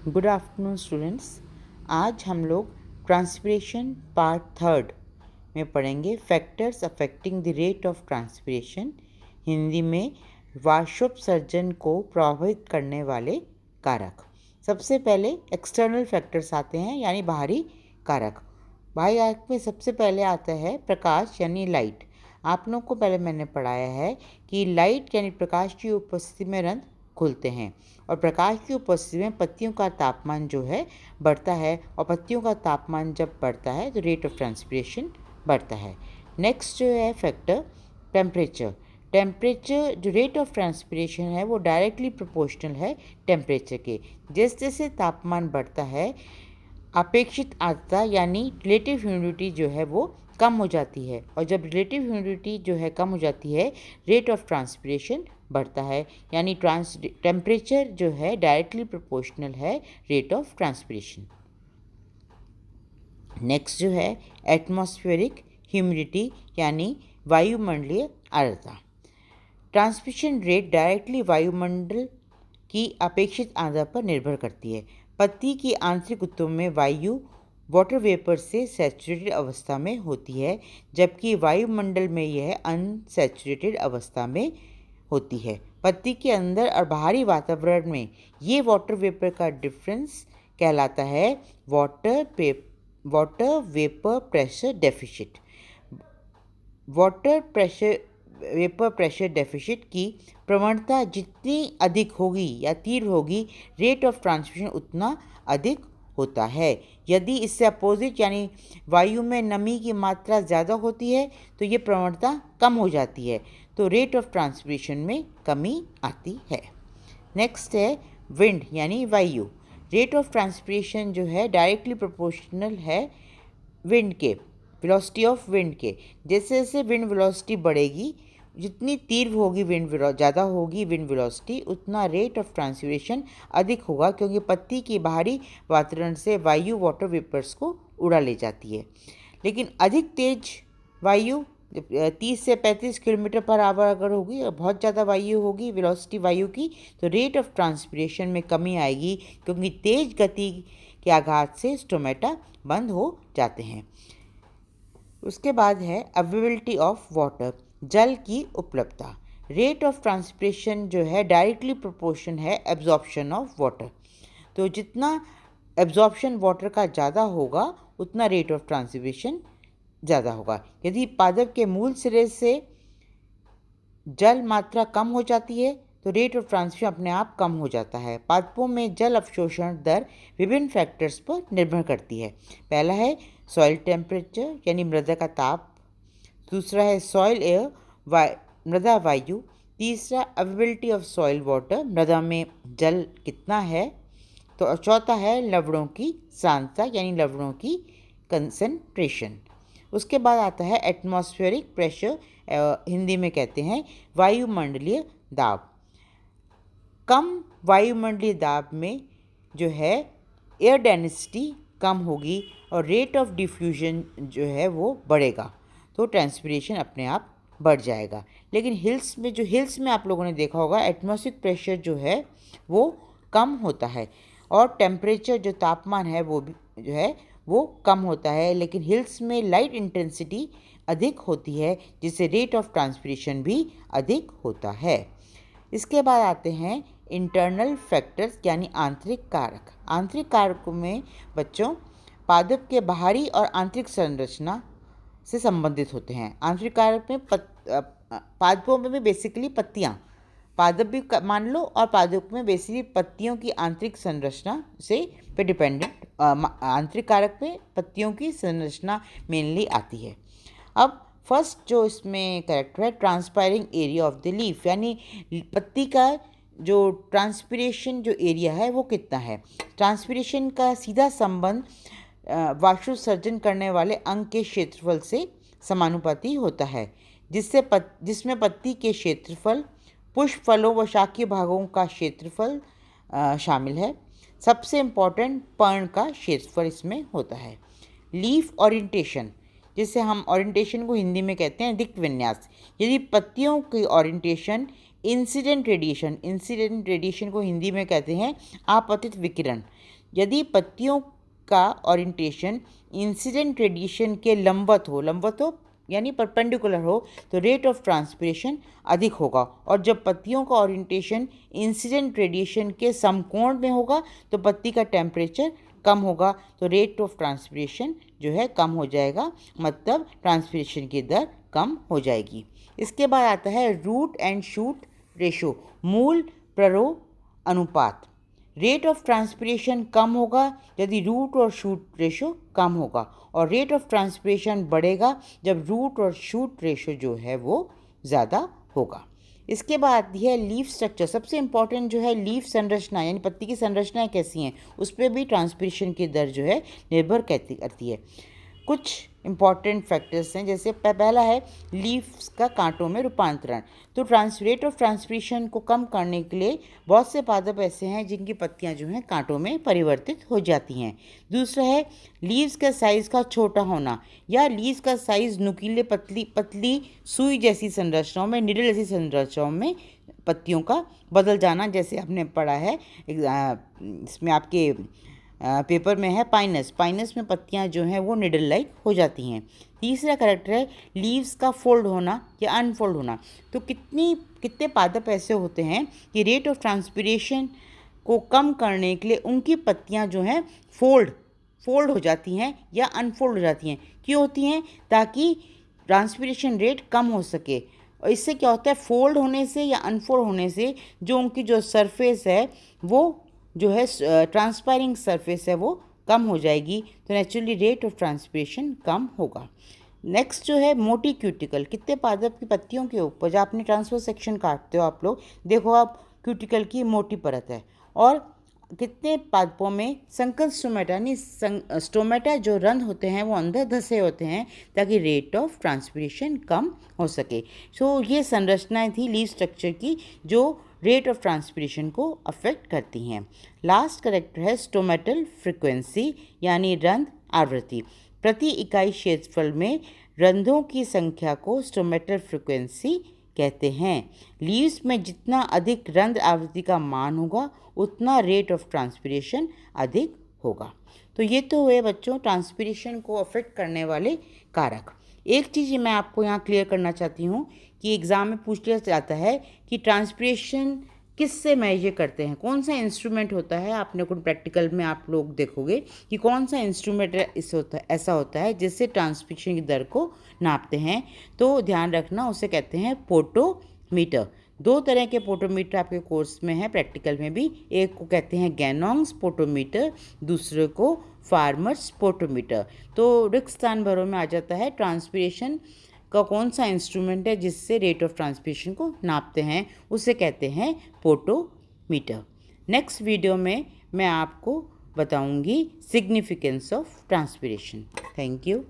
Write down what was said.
Good afternoon students. आज हम लोग ट्रांसपिरेशन पार्ट थर्ड में पढ़ेंगे factors affecting the rate of transpiration, Hindi में वाष्पोत्सर्जन को प्रभावित करने वाले कारक। सबसे पहले एक्सटर्नल फैक्टर्स आते हैं यानी बाहरी कारक। बाहरी कारक में सबसे पहले आता है प्रकाश यानी लाइट। आप लोगों को पहले मैंने पढ़ाया है कि लाइट यानी प्रकाश की उपस्थिति में रंध्र खुलते हैं और प्रकाश की उपस्थिति में पत्तियों का तापमान जो है बढ़ता है और पत्तियों का तापमान जब बढ़ता है तो रेट ऑफ ट्रांसपिरेशन बढ़ता है। नेक्स्ट जो है फैक्टर टेम्परेचर। टेम्परेचर जो रेट ऑफ ट्रांसपिरेशन है वो डायरेक्टली प्रोपोर्शनल है टेम्परेचर के। जैसे जैसे तापमान बढ़ता है अपेक्षित आर्द्रता यानी रिलेटिव ह्यूमिडिटी जो है वो कम हो जाती है और जब रिलेटिव ह्यूमिडिटी जो है कम हो जाती है रेट ऑफ ट्रांसपिरेशन बढ़ता है यानी टेम्परेचर जो है डायरेक्टली प्रोपोर्शनल है रेट ऑफ ट्रांसपिरेशन। नेक्स्ट जो है एटमॉस्फेरिक ह्यूमिडिटी यानी वायुमंडलीय आर्द्रता। ट्रांसपिरेशन रेट डायरेक्टली वायुमंडल की अपेक्षित आर्द्रता पर निर्भर करती है। पत्ती की आंतरिक ऊतकों में वायु वाटर वेपर से सैचुरेटेड अवस्था में होती है जबकि वायुमंडल में यह अनसैचुरेटेड अवस्था में होती है। पत्ती के अंदर और बाहरी वातावरण में ये वाटर वेपर का डिफरेंस कहलाता है water vapour pressure deficit. Vapour pressure deficit की प्रवणता जितनी अधिक होगी या तीव्र होगी रेट ऑफ ट्रांसमिशन उतना अधिक होता है। यदि इससे अपोजिट यानी वायु में नमी की मात्रा ज़्यादा होती है तो ये प्रवणता कम हो जाती है तो रेट ऑफ ट्रांसपिरेशन में कमी आती है। नेक्स्ट है विंड यानी वायु। रेट ऑफ ट्रांसपिरेशन जो है डायरेक्टली प्रोपोर्शनल है विंड के वेलोसिटी ऑफ विंड के। जैसे जैसे विंड वेलोसिटी बढ़ेगी जितनी तीव्र होगी ज़्यादा होगी विंड वेलोसिटी उतना रेट ऑफ ट्रांसपिरेशन अधिक होगा क्योंकि पत्ती की बाहरी वातावरण से वायु वाटर वेपर्स को उड़ा ले जाती है। लेकिन अधिक तेज वायु 30 से 35 किलोमीटर पर आवर अगर होगी और बहुत ज़्यादा वायु होगी वेलोसिटी वायु की तो रेट ऑफ ट्रांसपिरेशन में कमी आएगी क्योंकि तेज गति के आघात से स्टोमेटा बंद हो जाते हैं। उसके बाद है अवेलेबिलिटी ऑफ वाटर, जल की उपलब्धता। रेट ऑफ ट्रांसपिरेशन जो है डायरेक्टली प्रोपोर्शन है एब्जॉर्प्शन ऑफ वाटर। तो जितना एब्जॉर्प्शन वाटर का ज़्यादा होगा उतना रेट ऑफ ट्रांसपिरेशन ज़्यादा होगा। यदि पादप के मूल सिरे से जल मात्रा कम हो जाती है तो रेट ऑफ ट्रांसपिरेशन अपने आप कम हो जाता है। पादपों में जल अवशोषण दर विभिन्न फैक्टर्स पर निर्भर करती है। पहला है सॉइल टेम्परेचर यानी मृदा का ताप, दूसरा है सॉइल एयर मृदा वायु, तीसरा अवेलेबिलिटी ऑफ सॉइल वाटर मृदा में जल कितना है, तो चौथा है लवणों की सांद्रता यानी लवणों की कंसंट्रेशन। उसके बाद आता है एटमॉस्फेरिक प्रेशर, हिंदी में कहते हैं वायुमंडलीय दाब। कम वायुमंडलीय दाब में जो है एयर डेंसिटी कम होगी और रेट ऑफ डिफ्यूजन जो है वो बढ़ेगा तो ट्रांसपिरेशन अपने आप बढ़ जाएगा। लेकिन हिल्स में आप लोगों ने देखा होगा एटमॉस्फेरिक प्रेशर जो है वो कम होता है और टेम्परेचर जो तापमान है वो भी जो है वो कम होता है, लेकिन हिल्स में लाइट इंटेंसिटी अधिक होती है जिससे रेट ऑफ ट्रांसपिरेशन भी अधिक होता है। इसके बाद आते हैं इंटरनल फैक्टर्स यानी आंतरिक कारक। आंतरिक कारकों में बच्चों पादप के बाहरी और आंतरिक संरचना से संबंधित होते हैं। आंतरिक कारक में पादपों में भी बेसिकली पत्तियां, पादप भी मान लो और पादप में बेसिकली पत्तियों की आंतरिक संरचना से पे डिपेंडेंट आंतरिक कारक में पत्तियों की संरचना मेनली आती है। अब फर्स्ट जो इसमें कैरेक्टर है ट्रांसपायरिंग एरिया ऑफ द लीफ यानी पत्ती का जो ट्रांसपिरेशन जो एरिया है वो कितना है। ट्रांसपिरेशन का सीधा संबंध वाष्पोत्सर्जन करने वाले अंग के क्षेत्रफल से समानुपाती होता है जिसमें पत्ती के क्षेत्रफल, पुष्प फलों व शाखीय भागों का क्षेत्रफल शामिल है। सबसे इम्पॉर्टेंट पर्ण का क्षेत्रफल इसमें होता है। लीफ ओरिएंटेशन, जिसे हम ओरिएंटेशन को हिंदी में कहते हैं दिक् विन्यास। यदि पत्तियों की ओरिएंटेशन इंसिडेंट रेडिएशन को हिंदी में कहते हैं आपतित विकिरण। यदि पत्तियों का ओरिएंटेशन इंसिडेंट रेडिएशन के लंबवत हो यानी परपेंडिकुलर हो तो रेट ऑफ ट्रांसपिरेशन अधिक होगा, और जब पत्तियों का ओरिएंटेशन इंसिडेंट रेडिएशन के समकोण में होगा तो पत्ती का टेम्परेचर कम होगा, तो रेट ऑफ ट्रांसपिरेशन जो है कम हो जाएगा, मतलब ट्रांसपिरेशन की दर कम हो जाएगी। इसके बाद आता है रूट एंड शूट रेशो, मूल प्ररोह अनुपात। रेट ऑफ ट्रांसपिरेशन कम होगा यदि रूट और शूट रेशो कम होगा, और रेट ऑफ ट्रांसपिरेशन बढ़ेगा जब रूट और शूट रेशो जो है वो ज़्यादा होगा। इसके बाद यह लीफ स्ट्रक्चर, सबसे इम्पॉर्टेंट जो है लीफ संरचना, यानी पत्ती की संरचनाएं कैसी हैं उस पर भी ट्रांसपिरेशन की दर जो है निर्भर करती है। कुछ इम्पॉर्टेंट फैक्टर्स हैं, जैसे पहला है लीव्स का कांटों में रूपांतरण। तो रेट ऑफ ट्रांसपिरेशन को कम करने के लिए बहुत से पादप ऐसे हैं जिनकी पत्तियां जो हैं कांटों में परिवर्तित हो जाती हैं। दूसरा है लीव्स का साइज़ का छोटा होना, या लीव्स का साइज़ नुकीले पतली सुई जैसी संरचनाओं में, निडल जैसी संरचनाओं में पत्तियों का बदल जाना, जैसे आपने पढ़ा है इसमें आपके पेपर में है पाइनस में पत्तियां जो हैं वो निडल लाइक हो जाती हैं। तीसरा कैरेक्टर है लीव्स का फोल्ड होना या अनफोल्ड होना। तो कितने पादप ऐसे होते हैं कि रेट ऑफ ट्रांसपिरेशन को कम करने के लिए उनकी पत्तियां जो हैं फोल्ड हो जाती हैं या अनफोल्ड हो जाती हैं। क्यों होती हैं? ताकि ट्रांसपिरेशन रेट कम हो सके। और इससे क्या होता है, फोल्ड होने से या अनफोल्ड होने से जो उनकी जो सरफेस है वो जो है ट्रांसपायरिंग सरफेस है वो कम हो जाएगी, तो नेचुरली रेट ऑफ ट्रांसपिरेशन कम होगा। नेक्स्ट जो है मोटी क्यूटिकल, कितने पादप की पत्तियों के ऊपर जब आपने ट्रांसफर सेक्शन काटते हो आप लोग, देखो आप क्यूटिकल की मोटी परत है। और कितने पादपों में संकर स्टोमेटा यानी स्टोमेटा जो रंध्र होते हैं वो अंदर धसे होते हैं ताकि रेट ऑफ ट्रांसपिरेशन कम हो सके। सो ये संरचनाएं थी लीफ स्ट्रक्चर की जो रेट ऑफ ट्रांसपिरेशन को अफेक्ट करती हैं। लास्ट कैरेक्टर है स्टोमेटल फ्रीक्वेंसी यानी रंध्र आवृत्ति। प्रति इकाई क्षेत्रफल में रंध्रों की संख्या को स्टोमेटल फ्रीक्वेंसी कहते हैं। लीव्स में जितना अधिक रंध्र आवृत्ति का मान होगा उतना रेट ऑफ ट्रांसपिरेशन अधिक होगा। तो ये तो हुए बच्चों ट्रांसपिरेशन को अफेक्ट करने वाले कारक। एक चीज़ मैं आपको यहाँ क्लियर करना चाहती हूँ कि एग्ज़ाम में पूछ लिया जाता है कि ट्रांसपिरेशन किससे मेजर करते हैं, कौन सा इंस्ट्रूमेंट होता है। आपने कुछ प्रैक्टिकल में आप लोग देखोगे कि कौन सा इंस्ट्रूमेंट ऐसा होता है जिससे ट्रांसपिरेशन की दर को नापते हैं। तो ध्यान रखना, उसे कहते हैं पोटोमीटर। दो तरह के पोटोमीटर आपके कोर्स में है, प्रैक्टिकल में भी। एक को कहते हैं गैनोंग्स पोटोमीटर, दूसरे को फार्मर्स पोटोमीटर। तो रिक्त स्थान भरों में आ जाता है ट्रांसपिरेशन का कौन सा इंस्ट्रूमेंट है जिससे रेट ऑफ ट्रांसपिरेशन को नापते हैं, उसे कहते हैं पोटोमीटर। नेक्स्ट वीडियो में मैं आपको बताऊंगी significance of transpiration. Thank you.